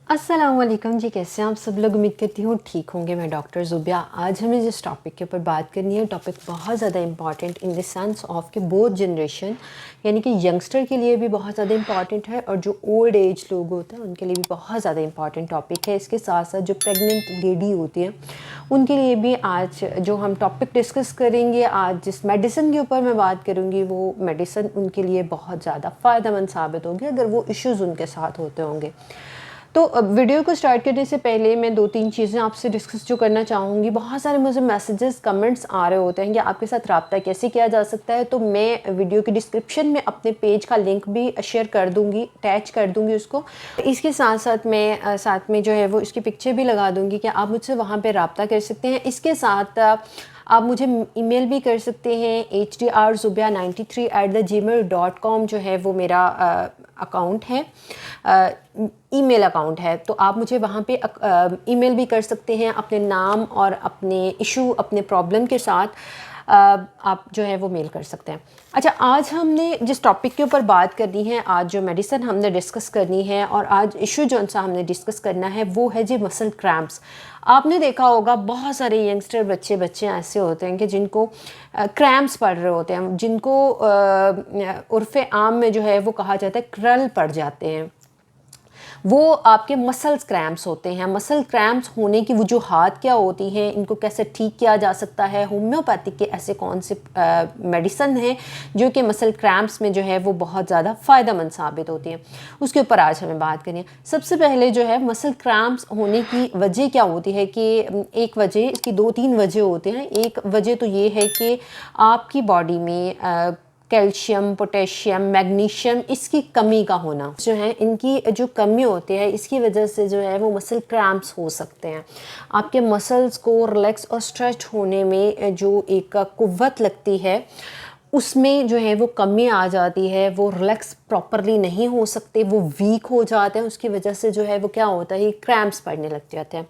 अस्सलाम वालेकुम जी, कैसे हैं आप सब लोग। उम्मीद करती हूँ ठीक होंगे। मैं डॉक्टर ज़ुबिया। आज हमें जिस टॉपिक के ऊपर बात करनी है, टॉपिक बहुत ज़्यादा important in the sense of कि बोथ जनरेशन यानी कि यंगस्टर के लिए भी बहुत ज़्यादा इंपॉर्टेंट है और जो ओल्ड एज लोग होते हैं उनके लिए भी बहुत ज़्यादा इंपॉर्टेंट टॉपिक है। इसके साथ साथ जो प्रेग्नेंट लेडी होती है उनके लिए भी आज जो हम टॉपिक डिस्कस करेंगे, आज जिस मेडिसिन के ऊपर मैं बात करूँगी वो मेडिसिन उनके लिए बहुत ज़्यादा फ़ायदेमंद साबित होगी अगर वो इश्यूज़ उनके साथ होते होंगे। तो वीडियो को स्टार्ट करने से पहले मैं 2-3 चीज़ें आपसे डिस्कस जो करना चाहूँगी। बहुत सारे मुझे मैसेजेस कमेंट्स आ रहे होते हैं कि आपके साथ रब्ता कैसे किया जा सकता है, तो मैं वीडियो के डिस्क्रिप्शन में अपने पेज का लिंक भी शेयर कर दूँगी, अटैच कर दूँगी उसको। इसके साथ साथ मैं साथ में जो है वो इसकी पिक्चर भी लगा दूँगी कि आप मुझसे वहाँ पर रब्ता कर सकते हैं। इसके साथ आप मुझे ईमेल भी कर सकते हैं। hdrzubia93@gmail.com जो है वो मेरा अकाउंट है, ईमेल अकाउंट है। तो आप मुझे वहाँ पे ईमेल भी कर सकते हैं अपने नाम और अपने इशू, अपने प्रॉब्लम के साथ आप जो है वो मेल कर सकते हैं। अच्छा, आज हमने जिस टॉपिक के ऊपर बात करनी है, आज जो मेडिसिन हमने डिस्कस करनी है और आज इशू जो सा हमने डिस्कस करना है वो है जी मसल क्रैम्प्स। आपने देखा होगा बहुत सारे यंगस्टर बच्चे ऐसे होते हैं कि जिनको क्रैम्प्स पड़ रहे होते हैं, जिनको उर्फ़े आम में जो है वो कहा जाता है क्रल पड़ जाते हैं। वो आपके मसल्स क्रैम्प्स होते हैं। मसल क्रैम्प्स होने की वजूहात क्या होती हैं, इनको कैसे ठीक किया जा सकता है, होम्योपैथिक के ऐसे कौन से मेडिसिन हैं जो कि मसल क्रैम्प्स में जो है वो बहुत ज़्यादा फ़ायदेमंद साबित होती हैं, उसके ऊपर आज हमें बात करनी है। सबसे पहले जो है मसल क्रैम्प्स होने की वजह क्या होती है कि एक वजह, इसकी 2-3 वजह होते हैं। एक वजह तो ये है कि आपकी बॉडी में कैल्शियम, पोटेशियम, मैग्नीशियम इसकी कमी का होना जो है, इनकी जो कमी होती है इसकी वजह से जो है वो मसल क्रैम्प्स हो सकते हैं। आपके मसल्स को रिलैक्स और स्ट्रेच होने में जो एक कुव्वत लगती है उसमें जो है वो कमी आ जाती है, वो रिलैक्स प्रॉपरली नहीं हो सकते, वो वीक हो जाते हैं। उसकी वजह से जो है वो क्या होता है, क्रैम्प्स पड़ने लग जाते हैं।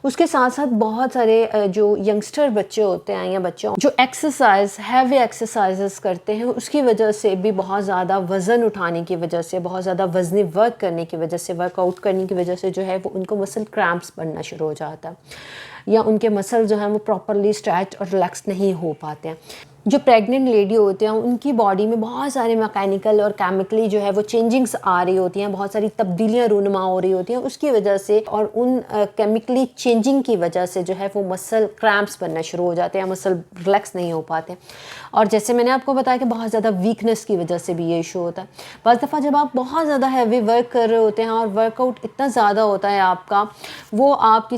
उसके साथ साथ बहुत सारे जो यंगस्टर बच्चे होते हैं या बच्चे जो एक्सरसाइज, हैवी एक्सरसाइजेस करते हैं, उसकी वजह से भी बहुत ज़्यादा वज़न उठाने की वजह से, बहुत ज़्यादा वज़नी वर्क करने की वजह से, वर्कआउट करने की वजह से जो है वो उनको मसल क्रैम्प्स बनना शुरू हो जाता है या उनके मसल जो हैं वो प्रॉपरली स्ट्रेच और रिलैक्स नहीं हो पाते हैं। जो प्रेग्नेंट लेडी होते हैं उनकी बॉडी में बहुत सारे मैकेनिकल और केमिकली जो है वो चेंजिंग्स आ रही होती हैं, बहुत सारी तब्दीलियां रूनुमा हो रही होती हैं उसकी वजह से, और उन केमिकली चेंजिंग की वजह से जो है वो मसल क्रैम्प्स बनना शुरू हो जाते हैं, मसल रिलैक्स नहीं हो पाते। और जैसे मैंने आपको बताया कि बहुत ज़्यादा वीकनेस की वजह से भी ये इशू होता है। बस दफ़ा जब आप बहुत ज़्यादा हैवी वर्क कर रहे होते हैं और वर्कआउट इतना ज़्यादा होता है आपका, वो आप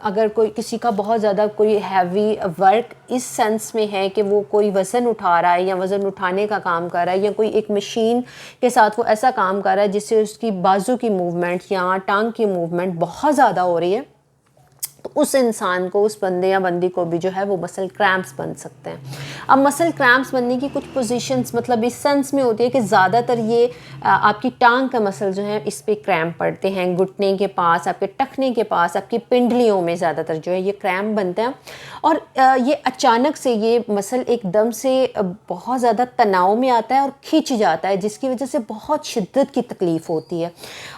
अगर कोई किसी का बहुत ज़्यादा कोई हैवी वर्क इस सेंस में है कि वो कोई वज़न उठा रहा है या वज़न उठाने का काम कर रहा है या कोई एक मशीन के साथ वो ऐसा काम कर रहा है जिससे उसकी बाजू की मूवमेंट या टांग की मूवमेंट बहुत ज़्यादा हो रही है, तो उस इंसान को, उस बंदे या बंदी को भी जो है वो मसल क्रैम्प्स बन सकते हैं। अब मसल क्रैम्प्स बनने की कुछ पोजीशंस मतलब इस सेंस में होती है कि ज़्यादातर ये आपकी टांग का मसल जो है इस पे क्रैम्प पड़ते हैं, घुटने के पास, आपके टखने के पास, आपकी पिंडलियों में ज़्यादातर जो है ये क्रैम्प बनते हैं। और ये अचानक से ये मसल एकदम से बहुत ज़्यादा तनाव में आता है और खिंच जाता है, जिसकी वजह से बहुत शिद्दत की तकलीफ़ होती है।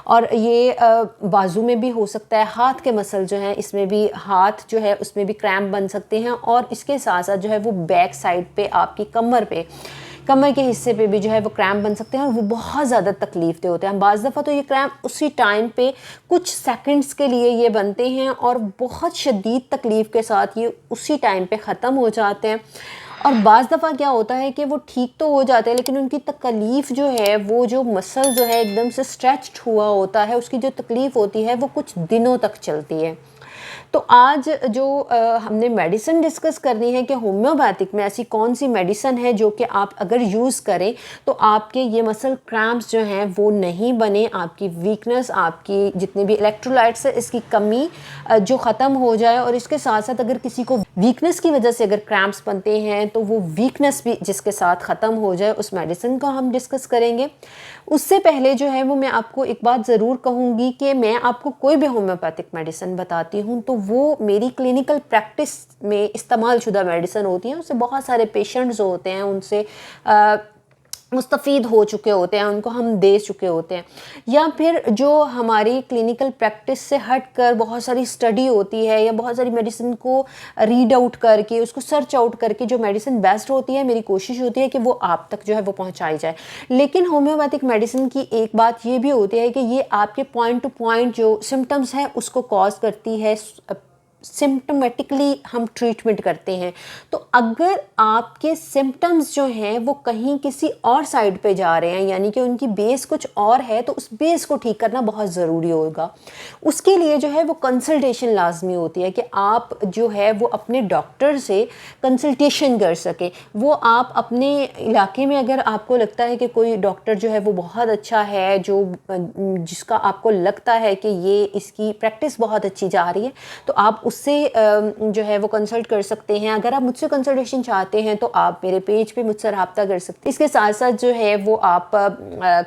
और ये बाजू में भी हो सकता है, हाथ के मसल जो हैं इसमें भी, हाथ जो है उसमें भी क्रैम्प बन सकते हैं। और इसके साथ साथ जो है वो बैक साइड पे, आपकी कमर के हिस्से पे भी जो है वो क्रैम्प बन सकते हैं और वो बहुत ज़्यादा तकलीफ दे होते हैं। बाज़ दफ़ा तो ये क्रैम्प उसी टाइम पे कुछ सेकंड्स के लिए ये बनते हैं और बहुत शदीद तकलीफ़ के साथ ये उसी टाइम पे ख़त्म हो जाते हैं। और बाज़ दफ़ा क्या होता है कि वो ठीक तो हो जाते हैं लेकिन उनकी तकलीफ़ जो है, वो जो मसल जो है एकदम से स्ट्रेच्ड हुआ होता है, उसकी जो तकलीफ़ होती है वो कुछ दिनों तक चलती है। तो आज जो हमने मेडिसिन डिस्कस करनी है कि होम्योपैथिक में ऐसी कौन सी मेडिसिन है जो कि आप अगर यूज़ करें तो आपके ये मसल क्रैम्प्स जो हैं वो नहीं बने, आपकी वीकनेस, आपकी जितने भी इलेक्ट्रोलाइट्स है इसकी कमी जो ख़त्म हो जाए। और इसके साथ साथ अगर किसी को वीकनेस की वजह से अगर क्रैम्प्स बनते हैं तो वो वीकनेस भी जिसके साथ ख़त्म हो जाए, उस मेडिसिन को हम डिस्कस करेंगे। उससे पहले जो है वो मैं आपको एक बात ज़रूर कहूँगी कि मैं आपको कोई भी होम्योपैथिक मेडिसिन बताती हूँ तो वो मेरी क्लिनिकल प्रैक्टिस में इस्तेमाल शुदा मेडिसिन होती हैं। उससे बहुत सारे पेशेंट्स होते हैं, उनसे مستفید ہو چکے ہوتے ہیں، ان کو ہم دے چکے ہوتے ہیں، یا پھر جو ہماری کلینکل پریکٹس سے ہٹ کر بہت ساری اسٹڈی ہوتی ہے یا بہت ساری میڈیسن کو ریڈ آؤٹ کر کے اس کو سرچ آؤٹ کر کے جو میڈیسن بیسٹ ہوتی ہے، میری کوشش ہوتی ہے کہ وہ آپ تک جو ہے وہ پہنچائی جائے. لیکن ہومیوپیتھک میڈیسن کی ایک بات یہ بھی ہوتی ہے کہ یہ آپ کے پوائنٹ ٹو پوائنٹ جو سمٹمز ہیں اس کو کاز کرتی ہے، سمٹمیٹکلی ہم ٹریٹمنٹ کرتے ہیں. تو اگر آپ کے سمٹمز جو ہیں وہ کہیں کسی اور سائڈ پہ جا رہے ہیں، یعنی کہ ان کی بیس کچھ اور ہے، تو اس بیس کو ٹھیک کرنا بہت ضروری ہوگا. اس کے لیے جو ہے وہ کنسلٹیشن لازمی ہوتی ہے کہ آپ جو ہے وہ اپنے ڈاکٹر سے کنسلٹیشن کر سکیں. وہ آپ اپنے علاقے میں اگر آپ کو لگتا ہے کہ کوئی ڈاکٹر جو ہے وہ بہت اچھا ہے، جس کا آپ کو لگتا ہے کہ یہ اس کی پریکٹس بہت اچھی جا رہی ہے، تو آپ اس سے جو ہے وہ کنسلٹ کر سکتے ہیں. اگر آپ مجھ سے کنسلٹیشن چاہتے ہیں تو آپ میرے پیج پہ مجھ سے رابطہ کر سکتے ہیں. اس کے ساتھ ساتھ جو ہے وہ آپ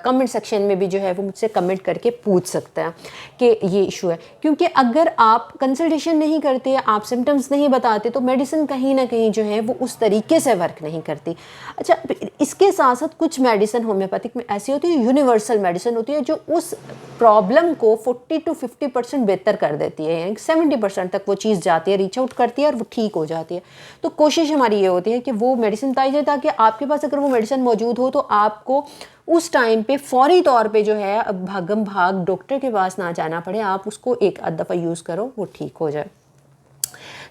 کمنٹ سیکشن میں بھی جو ہے وہ مجھ سے کمنٹ کر کے پوچھ سکتے ہیں کہ یہ ایشو ہے. کیونکہ اگر آپ کنسلٹیشن نہیں کرتے، آپ سمٹمز نہیں بتاتے، تو میڈیسن کہیں نہ کہیں جو ہے وہ اس طریقے سے ورک نہیں کرتی. اچھا، اس کے ساتھ ساتھ کچھ میڈیسن ہومیوپیتھک میں ایسی ہوتی ہے، یونیورسل میڈیسن ہوتی ہے جو اس پرابلم کو 40 to 50% بہتر کر دیتی ہے، یعنی 70% تک وہ چیز جاتی ہے، ریچ آؤٹ کرتی ہے اور وہ ٹھیک ہو جاتی ہے. تو کوشش ہماری یہ ہوتی ہے کہ وہ میڈیسن بتائی جائے تاکہ آپ کے پاس اگر وہ میڈیسن موجود ہو تو آپ کو اس ٹائم پہ فوری طور پہ جو ہے بھاگم بھاگ ڈاکٹر کے پاس نہ جانا پڑے، آپ اس کو ایک آدھ دفعہ یوز کرو، وہ ٹھیک ہو جائے.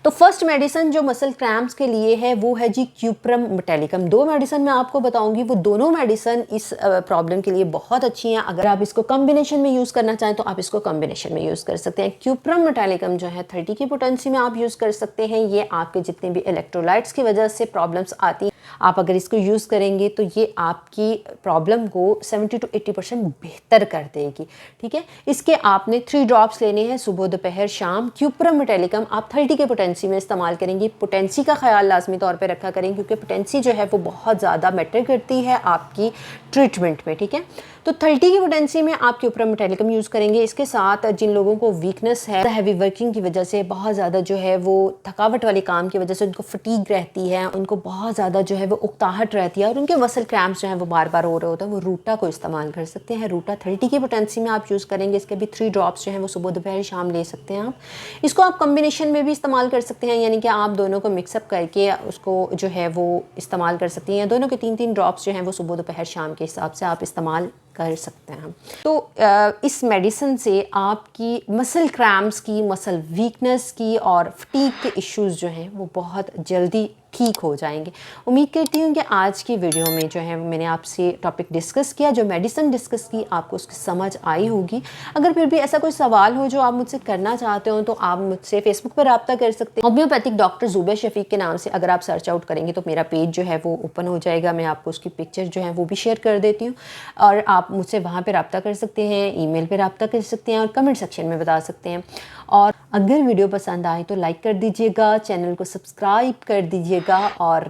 تو فرسٹ میڈیسن جو مسل کریمپس کے لیے ہے وہ ہے جی کیوپرم میٹیلیکم. 2 میڈیسن میں آپ کو بتاؤں گی، وہ دونوں میڈیسن اس پرابلم کے لیے بہت اچھی ہیں. اگر آپ اس کو کمبینیشن میں یوز کرنا چاہیں تو آپ اس کو کمبینیشن میں یوز کر سکتے ہیں. کیوپرم میٹیلیکم جو ہے 30 کی پوٹینسی میں آپ یوز کر سکتے ہیں. یہ آپ کے جتنے بھی الیکٹرولائٹس کی وجہ سے پرابلمس آتی ہیں، آپ اگر اس کو یوز کریں گے تو یہ آپ کی پرابلم کو 70 to 80% بہتر کر دے گی. ٹھیک ہے، اس کے آپ نے 3 ڈراپس لینے ہیں صبح دوپہر شام. کیوپرم میٹیلیکم آپ 30 کے پوٹینسی میں استعمال کریں گی. پوٹینسی کا خیال لازمی طور پہ رکھا کریں کیونکہ پوٹینسی جو ہے وہ بہت زیادہ میٹر کرتی ہے آپ کی ٹریٹمنٹ میں. ٹھیک ہے، تو 30 کی پوٹینسی میں آپ کیوپرم میٹیلیکم یوز کریں گے. اس کے ساتھ جن لوگوں کو ویکنس ہے، ہیوی ورکنگ کی وجہ سے، بہت زیادہ جو ہے وہ تھکاوٹ والے کام کی وجہ سے ان کو فٹیگ رہتی ہے، ان کو بہت زیادہ جو ہے وہ اکتاہٹ رہتی ہے اور ان کے مسل کریمپس جو ہیں وہ بار بار ہو رہے ہوتے ہیں، وہ روٹا کو استعمال کر سکتے ہیں. روٹا 30 کی پوٹینسی میں آپ یوز کریں گے. اس کے بھی 3 ڈراپس جو ہیں وہ صبح دوپہر شام لے سکتے ہیں. آپ اس کو آپ کمبینیشن میں بھی استعمال کر سکتے ہیں، یعنی کہ آپ دونوں کو مکس اپ کر کے اس کو جو ہے وہ استعمال کر سکتی ہیں. دونوں کے 3 ڈراپس جو ہیں وہ صبح دوپہر شام کے حساب سے آپ استعمال کر سکتے ہیں. تو اس میڈیسن سے آپ کی مسل کریمپس کی، مسل ویکنس کی اور فٹیگ کے ایشوز جو ہیں وہ بہت جلدی ٹھیک ہو جائیں گے. امید کرتی ہوں کہ آج کی ویڈیو میں جو ہے میں نے آپ سے ٹاپک ڈسکس کیا، جو میڈیسن ڈسکس کی، آپ کو اس کی سمجھ آئی ہوگی. اگر پھر بھی ایسا کوئی سوال ہو جو آپ مجھ سے کرنا چاہتے ہو تو آپ مجھ سے فیس بک پر رابطہ کر سکتے ہیں. ہومیوپیتھک ڈاکٹر زوبیہ شفیق کے نام سے اگر آپ سرچ آؤٹ کریں گے تو میرا پیج جو ہے وہ اوپن ہو جائے گا. میں آپ کو اس کی پکچر جو ہے وہ بھی شیئر کر دیتی ہوں اور آپ مجھ سے وہاں پہ رابطہ کر سکتے ہیں، ای میل پہ رابطہ کر سکتے ہیں اور کمنٹ سیکشن میں بتا سکتے ہیں. اور اگر ویڈیو پسند آئے تو لائک کر دیجیے گا، چینل کو سبسکرائب کر دیجیے گا اور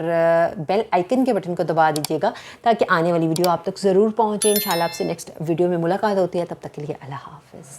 بیل آئیکن کے بٹن کو دبا دیجیے گا تاکہ آنے والی ویڈیو آپ تک ضرور پہنچے. انشاءاللہ آپ سے نیکسٹ ویڈیو میں ملاقات ہوتی ہے. تب تک کے لیے اللہ حافظ.